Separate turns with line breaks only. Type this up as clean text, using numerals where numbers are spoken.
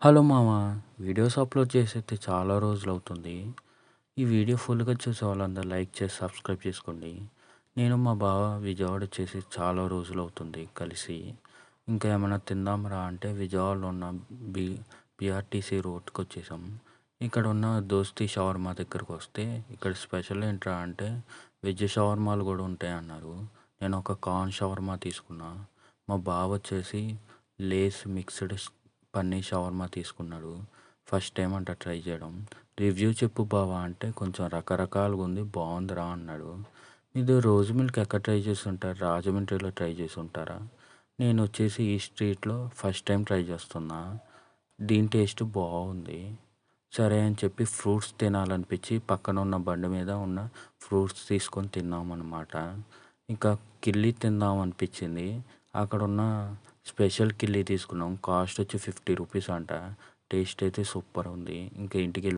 Hello మామ! Videos upload చేసైతే చాలా రోజులవుతుంది. ఈ వీడియో ఫుల్‌గా చూసే వాళ్ళందరూ లైక్ చేసి, సబ్స్క్రైబ్ చేసుకోండి. నేను మా బావ విజయవాడొచ్చేసి చాలా రోజులవుతుంది కలిసి. ఇంకా ఏమన్నా తిందాం రా అంటే విజయవాడలో ఉన్న బి బీఆర్టీసీ రోడ్‌కొచ్చేసాం. ఇక్కడున్న దోస్తీ షవర్మా దగ్గరకొస్తే, ఇక్కడ స్పెషల్ ఏంట్రా అంటే వెజ్ షవర్మాలు గూడా ఉంటాయన్నారు. నేను ఒక కార్న్ షవర్మా తీసుకున్నా. మా బావొచ్చేసి లేస్ మిక్స్డ్ పన్నీర్ షవర్మా తీసుకున్నాడు. ఫస్ట్ టైమ్ అంట ట్రై చేయడం. రివ్యూ చెప్పు బావ అంటే కొంచెం రకరకాలుగా ఉంది బాగుందిరా అన్నాడు. మీరు రోజు మిల్క్ ఎక్కడ ట్రై చేసుంటారు? రాజమండ్రిలో ట్రై చేసుంటారా? నేను వచ్చేసి ఈ స్ట్రీట్‌లో ఫస్ట్ టైం ట్రై చేస్తున్నా. దీని టేస్ట్ బాగుంది. సరే అని చెప్పి ఫ్రూట్స్ తినాలనిపించి పక్కన ఉన్న బండి మీద ఉన్న ఫ్రూట్స్ తీసుకొని తిన్నామన్నమాట. ఇంకా కిళ్ళి తిందాం అనిపించింది. అక్కడున్న స్పెషల్ కిళ్ళి తీసుకున్నాం. కాస్ట్ వచ్చి 50 రూపీస్ అంట. టేస్ట్ అయితే సూపర్ ఉంది. ఇంకా ఇంటికెళ్ళి